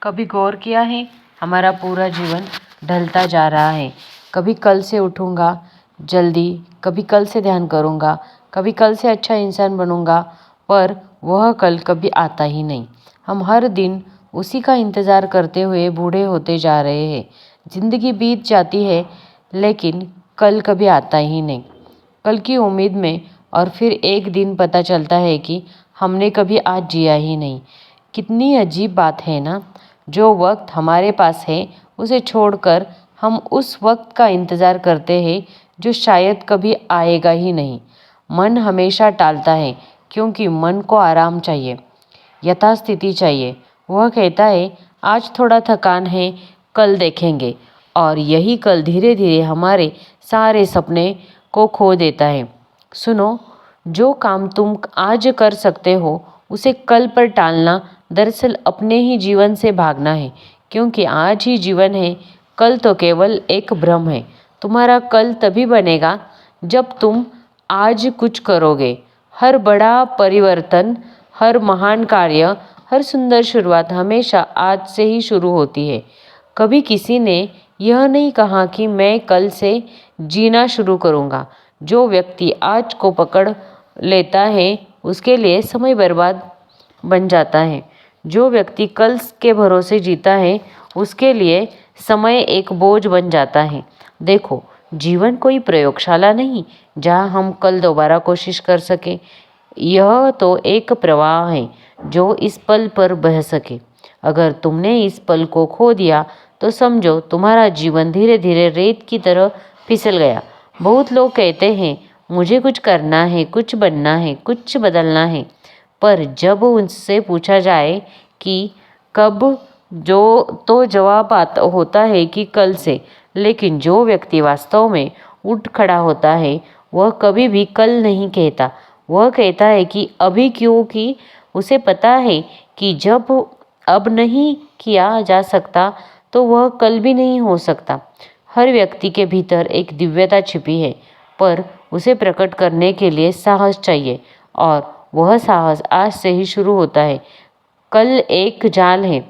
कभी गौर किया है, हमारा पूरा जीवन ढलता जा रहा है। कभी कल से उठूँगा जल्दी, कभी कल से ध्यान करूँगा, कभी कल से अच्छा इंसान बनूँगा, पर वह कल कभी आता ही नहीं। हम हर दिन उसी का इंतज़ार करते हुए बूढ़े होते जा रहे हैं। ज़िंदगी बीत जाती है, लेकिन कल कभी आता ही नहीं। कल की उम्मीद में, और फिर एक दिन पता चलता है कि हमने कभी आज जिया ही नहीं। कितनी अजीब बात है ना। जो वक्त हमारे पास है उसे छोड़कर हम उस वक्त का इंतज़ार करते हैं जो शायद कभी आएगा ही नहीं। मन हमेशा टालता है क्योंकि मन को आराम चाहिए, यथास्थिति चाहिए। वह कहता है आज थोड़ा थकान है, कल देखेंगे, और यही कल धीरे धीरे हमारे सारे सपने को खो देता है। सुनो, जो काम तुम आज कर सकते हो उसे कल पर टालना दरअसल अपने ही जीवन से भागना है, क्योंकि आज ही जीवन है, कल तो केवल एक भ्रम है। तुम्हारा कल तभी बनेगा जब तुम आज कुछ करोगे। हर बड़ा परिवर्तन, हर महान कार्य, हर सुंदर शुरुआत हमेशा आज से ही शुरू होती है। कभी किसी ने यह नहीं कहा कि मैं कल से जीना शुरू करूँगा। जो व्यक्ति आज को पकड़ लेता है उसके लिए समय बर्बाद बन जाता है। जो व्यक्ति कल के भरोसे जीता है उसके लिए समय एक बोझ बन जाता है। देखो, जीवन कोई प्रयोगशाला नहीं जहाँ हम कल दोबारा कोशिश कर सकें। यह तो एक प्रवाह है जो इस पल पर बह सके। अगर तुमने इस पल को खो दिया तो समझो तुम्हारा जीवन धीरे धीरे रेत की तरह फिसल गया। बहुत लोग कहते हैं मुझे कुछ करना है, कुछ बनना है, कुछ बदलना है, पर जब उनसे पूछा जाए कि कब, तो जवाब होता है कि कल से। लेकिन जो व्यक्ति वास्तव में उठ खड़ा होता है वह कभी भी कल नहीं कहता, वह कहता है कि अभी, क्योंकि उसे पता है कि जब अब नहीं किया जा सकता तो वह कल भी नहीं हो सकता। हर व्यक्ति के भीतर एक दिव्यता छिपी है, पर उसे प्रकट करने के लिए साहस चाहिए, और वह साहस आज से ही शुरू होता है। कल एक जाल है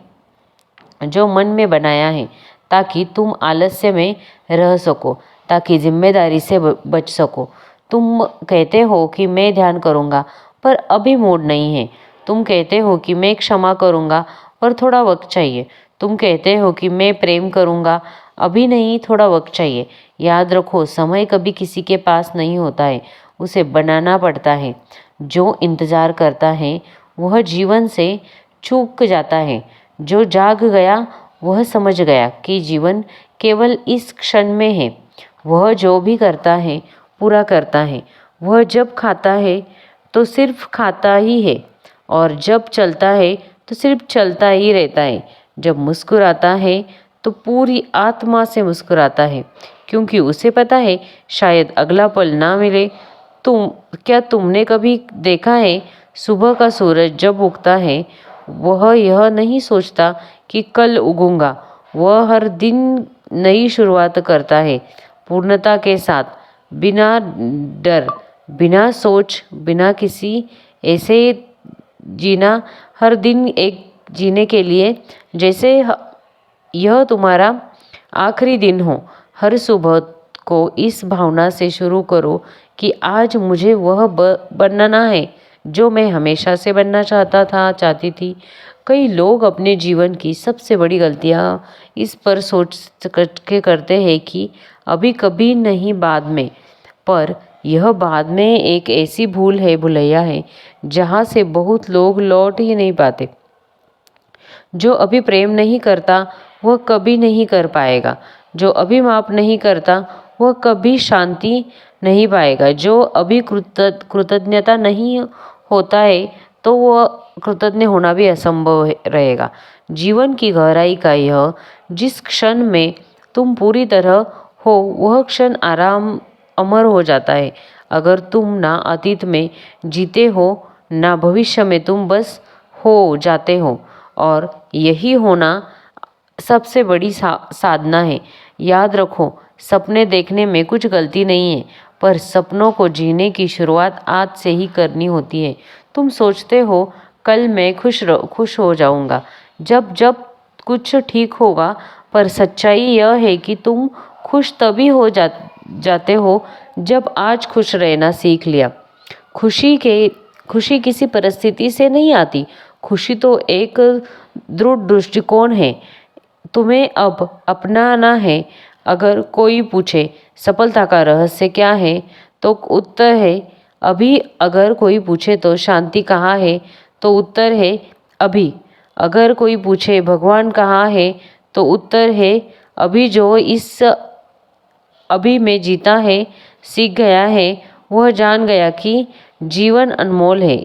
जो मन में बनाया है ताकि तुम आलस्य में रह सको, ताकि जिम्मेदारी से बच सको। तुम कहते हो कि मैं ध्यान करूँगा पर अभी मूड नहीं है। तुम कहते हो कि मैं क्षमा करूँगा पर थोड़ा वक्त चाहिए। तुम कहते हो कि मैं प्रेम करूँगा, अभी नहीं, थोड़ा वक्त चाहिए। याद रखो, समय कभी किसी के पास नहीं होता है, उसे बनाना पड़ता है। जो इंतज़ार करता है वह जीवन से चूक जाता है। जो जाग गया वह समझ गया कि जीवन केवल इस क्षण में है। वह जो भी करता है पूरा करता है। वह जब खाता है तो सिर्फ खाता ही है, और जब चलता है तो सिर्फ चलता ही रहता है। जब मुस्कुराता है तो पूरी आत्मा से मुस्कुराता है, क्योंकि उसे पता है शायद अगला पल ना मिले। तुमने कभी देखा है सुबह का सूरज जब उगता है वह यह नहीं सोचता कि कल उगूंगा। वह हर दिन नई शुरुआत करता है, पूर्णता के साथ, बिना डर, बिना सोच, बिना किसी ऐसे जीना हर दिन एक जीने के लिए जैसे यह तुम्हारा आखिरी दिन हो। हर सुबह को इस भावना से शुरू करो कि आज मुझे वह बनना है जो मैं हमेशा से बनना चाहती थी। कई लोग अपने जीवन की सबसे बड़ी गलतियाँ इस पर सोच के करते हैं कि अभी, कभी नहीं, बाद में। पर यह बाद में एक ऐसी भुलैया है जहाँ से बहुत लोग लौट ही नहीं पाते। जो अभी प्रेम नहीं करता वह कभी नहीं कर पाएगा। जो अभी माफ़ नहीं करता वह कभी शांति नहीं पाएगा। जो अभी कृतज्ञता नहीं होता है तो वह कृतज्ञ होना भी असंभव रहेगा। जीवन की गहराई का यह, जिस क्षण में तुम पूरी तरह हो वह क्षण अमर हो जाता है। अगर तुम ना अतीत में जीते हो ना भविष्य में, तुम बस हो जाते हो, और यही होना सबसे बड़ी साधना है। याद रखो, सपने देखने में कुछ गलती नहीं है, पर सपनों को जीने की शुरुआत आज से ही करनी होती है। तुम सोचते हो कल मैं खुश हो जाऊंगा। जब जब कुछ ठीक होगा, पर सच्चाई यह है कि तुम खुश तभी जाते हो जब आज खुश रहना सीख लिया। खुशी किसी परिस्थिति से नहीं आती। खुशी तो एक दृढ़ दृष्टिकोण है। तुम्हें अब अपनाना है। अगर कोई पूछे सफलता का रहस्य क्या है, तो उत्तर है अभी। अगर कोई पूछे तो शांति कहाँ है, तो उत्तर है अभी। अगर कोई पूछे भगवान कहाँ है, तो उत्तर है अभी। जो इस अभी में जीता है, सीख गया है, वह जान गया कि जीवन अनमोल है।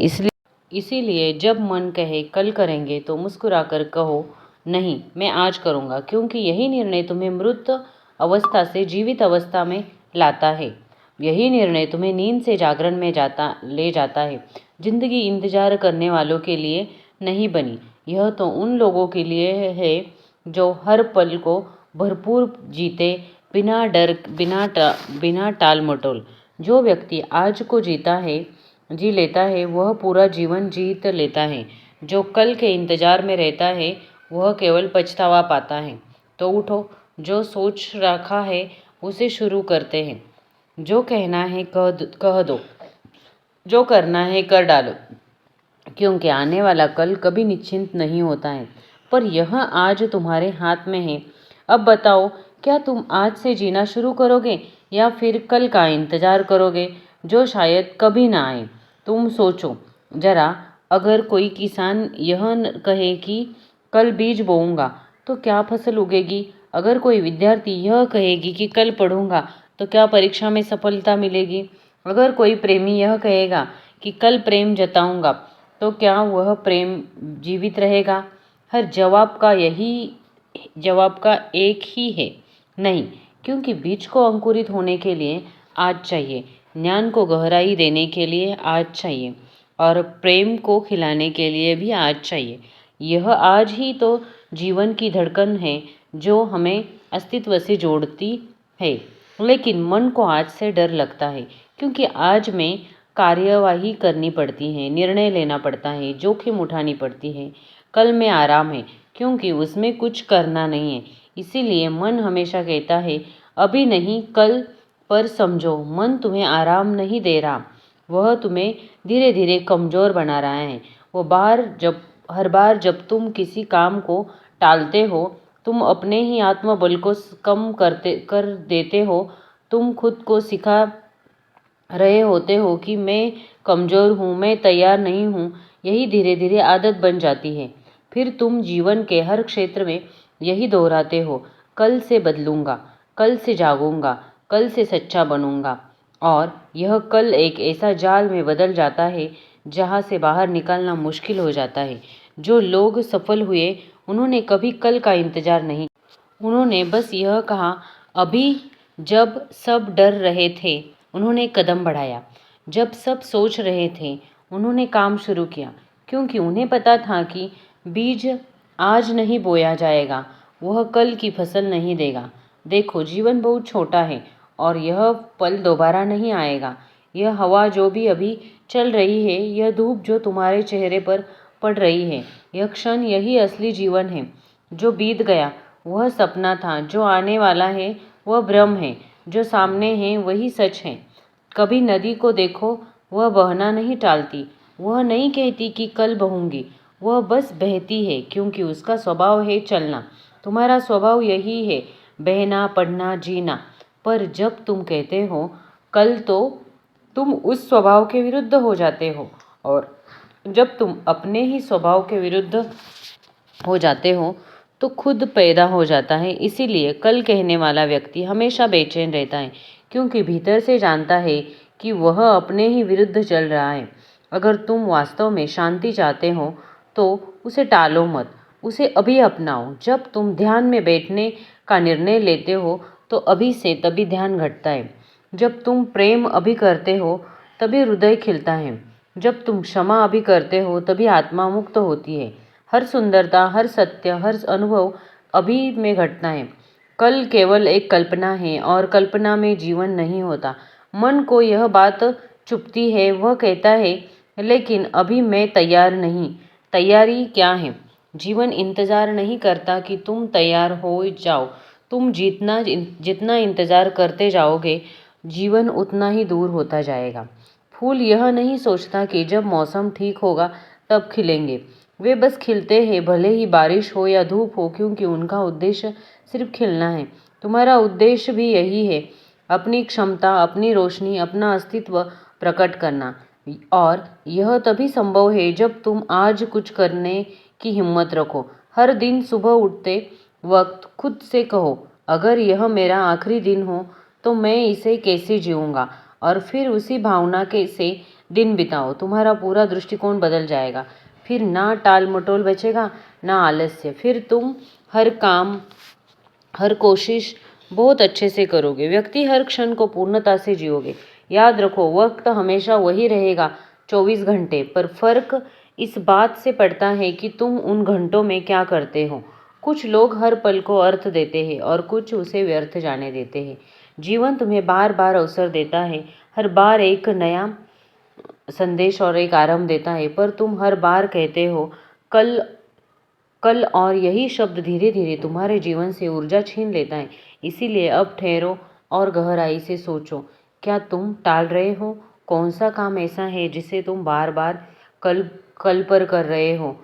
इसीलिए जब मन कहे कल करेंगे, तो मुस्कुराकर कहो नहीं, मैं आज करूँगा, क्योंकि यही निर्णय तुम्हें मृत अवस्था से जीवित अवस्था में लाता है। यही निर्णय तुम्हें नींद से जागरण में ले जाता है। जिंदगी इंतजार करने वालों के लिए नहीं बनी, यह तो उन लोगों के लिए है जो हर पल को भरपूर जीते, बिना डर, बिना टाल मटोल। जो व्यक्ति आज को जी लेता है, वह पूरा जीवन जीत लेता है। जो कल के इंतजार में रहता है, वह केवल पछतावा पाता है। तो उठो, जो सोच रखा है उसे शुरू करते हैं। जो कहना है कह दो, जो करना है कर डालो, क्योंकि आने वाला कल कभी निश्चिंत नहीं होता है, पर यह आज तुम्हारे हाथ में है। अब बताओ, क्या तुम आज से जीना शुरू करोगे या फिर कल का इंतजार करोगे जो शायद कभी ना आए? तुम सोचो जरा, अगर कोई किसान यह कहे कि कल बीज बोऊंगा, तो क्या फसल उगेगी? अगर कोई विद्यार्थी यह कहेगी कि कल पढ़ूंगा, तो क्या परीक्षा में सफलता मिलेगी? अगर कोई प्रेमी यह कहेगा कि कल प्रेम जताऊंगा, तो क्या वह प्रेम जीवित रहेगा? हर जवाब का एक ही है, नहीं, क्योंकि बीज को अंकुरित होने के लिए आज चाहिए, ज्ञान को गहराई देने के लिए आज चाहिए, और प्रेम को खिलाने के लिए भी आज चाहिए। यह आज ही तो जीवन की धड़कन है जो हमें अस्तित्व से जोड़ती है। लेकिन मन को आज से डर लगता है, क्योंकि आज में कार्यवाही करनी पड़ती है, निर्णय लेना पड़ता है, जोखिम उठानी पड़ती है। कल में आराम है, क्योंकि उसमें कुछ करना नहीं है। इसीलिए मन हमेशा कहता है अभी नहीं, कल। पर समझो, मन तुम्हें आराम नहीं दे रहा, वह तुम्हें धीरे धीरे कमज़ोर बना रहा है। हर बार जब तुम किसी काम को टालते हो, तुम अपने ही आत्मबल को कम कर देते हो। तुम खुद को सिखा रहे होते हो कि मैं कमज़ोर हूँ, मैं तैयार नहीं हूँ। यही धीरे धीरे आदत बन जाती है। फिर तुम जीवन के हर क्षेत्र में यही दोहराते हो, कल से बदलूंगा, कल से जागूंगा, कल से सच्चा बनूंगा। और यह कल एक ऐसा जाल में बदल जाता है जहाँ से बाहर निकलना मुश्किल हो जाता है। जो लोग सफल हुए, उन्होंने कभी कल का इंतजार नहीं, उन्होंने बस यह कहा अभी। जब सब डर रहे थे, उन्होंने कदम बढ़ाया। जब सब सोच रहे थे, उन्होंने काम शुरू किया, क्योंकि उन्हें पता था कि बीज आज नहीं बोया जाएगा, वह कल की फसल नहीं देगा। देखो, जीवन बहुत छोटा है और यह पल दोबारा नहीं आएगा। यह हवा जो भी अभी चल रही है, यह धूप जो तुम्हारे चेहरे पर पड़ रही है, यह क्षण, यही असली जीवन है। जो बीत गया वह सपना था, जो आने वाला है वह भ्रम है, जो सामने है वही सच है। कभी नदी को देखो, वह बहना नहीं टालती, वह नहीं कहती कि कल बहूंगी, वह बस बहती है, क्योंकि उसका स्वभाव है चलना। तुम्हारा स्वभाव यही है, बहना, पढ़ना, जीना। पर जब तुम कहते हो कल, तो तुम उस स्वभाव के विरुद्ध हो जाते हो, और जब तुम अपने ही स्वभाव के विरुद्ध हो जाते हो, तो खुद पैदा हो जाता है। इसीलिए कल कहने वाला व्यक्ति हमेशा बेचैन रहता है, क्योंकि भीतर से जानता है कि वह अपने ही विरुद्ध चल रहा है। अगर तुम वास्तव में शांति चाहते हो, तो उसे टालो मत, उसे अभी अपनाओ। जब तुम ध्यान में बैठने का निर्णय लेते हो, तो अभी से तभी ध्यान घटता है। जब तुम प्रेम अभी करते हो, तभी हृदय खिलता है। जब तुम क्षमा अभी करते हो, तभी आत्मा मुक्त होती है। हर सुंदरता, हर सत्य, हर अनुभव अभी में घटना है। कल केवल एक कल्पना है, और कल्पना में जीवन नहीं होता। मन को यह बात चुभती है, वह कहता है लेकिन अभी मैं तैयार नहीं। तैयारी क्या है? जीवन इंतज़ार नहीं करता कि तुम तैयार हो जाओ। तुम जितना जितना इंतज़ार करते जाओगे, जीवन उतना ही दूर होता जाएगा। फूल यह नहीं सोचता कि जब मौसम ठीक होगा तब खिलेंगे। वे बस खिलते हैं, भले ही बारिश हो या धूप हो, क्योंकि उनका उद्देश्य सिर्फ खिलना है। तुम्हारा उद्देश्य भी यही है, अपनी क्षमता, अपनी रोशनी, अपना अस्तित्व प्रकट करना। और यह तभी संभव है जब तुम आज कुछ करने की हिम्मत रखो। हर दिन सुबह उठते वक्त खुद से कहो, अगर यह मेरा आखिरी दिन हो तो मैं इसे कैसे जीऊँगा, और फिर उसी भावना के से दिन बिताओ। तुम्हारा पूरा दृष्टिकोण बदल जाएगा। फिर ना टाल मटोल बचेगा, ना आलस्य। फिर तुम हर काम, हर कोशिश बहुत अच्छे से करोगे। व्यक्ति हर क्षण को पूर्णता से जियोगे। याद रखो, वक्त हमेशा वही रहेगा, 24 घंटे, पर फर्क इस बात से पड़ता है कि तुम उन घंटों में क्या करते हो। कुछ लोग हर पल को अर्थ देते हैं और कुछ उसे व्यर्थ जाने देते हैं। जीवन तुम्हें बार बार अवसर देता है, हर बार एक नया संदेश और एक आरंभ देता है, पर तुम हर बार कहते हो कल कल, और यही शब्द धीरे धीरे तुम्हारे जीवन से ऊर्जा छीन लेता है। इसीलिए अब ठहरो और गहराई से सोचो, क्या तुम टाल रहे हो? कौन सा काम ऐसा है जिसे तुम बार बार कल कल पर कर रहे हो?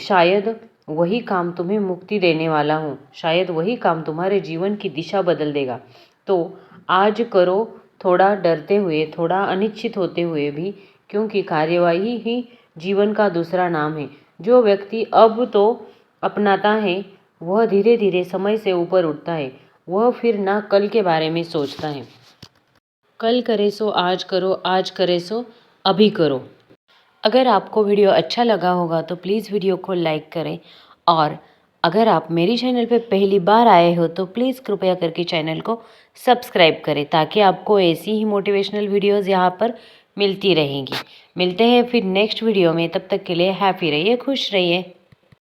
शायद वही काम तुम्हें मुक्ति देने वाला हो। शायद वही काम तुम्हारे जीवन की दिशा बदल देगा। तो आज करो, थोड़ा डरते हुए, थोड़ा अनिश्चित होते हुए भी, क्योंकि कार्यवाही ही जीवन का दूसरा नाम है। जो व्यक्ति अब तो अपनाता है, वह धीरे धीरे समय से ऊपर उठता है। वह फिर ना कल के बारे में सोचता है। कल करे सो आज करो, आज करे सो अभी करो। अगर आपको वीडियो अच्छा लगा होगा तो प्लीज़ वीडियो को लाइक करें, और अगर आप मेरी चैनल पर पहली बार आए हो तो प्लीज़ कृपया करके चैनल को सब्सक्राइब करें, ताकि आपको ऐसी ही मोटिवेशनल वीडियोस यहाँ पर मिलती रहेंगी। मिलते हैं फिर नेक्स्ट वीडियो में, तब तक के लिए हैप्पी रहिए, खुश रहिए।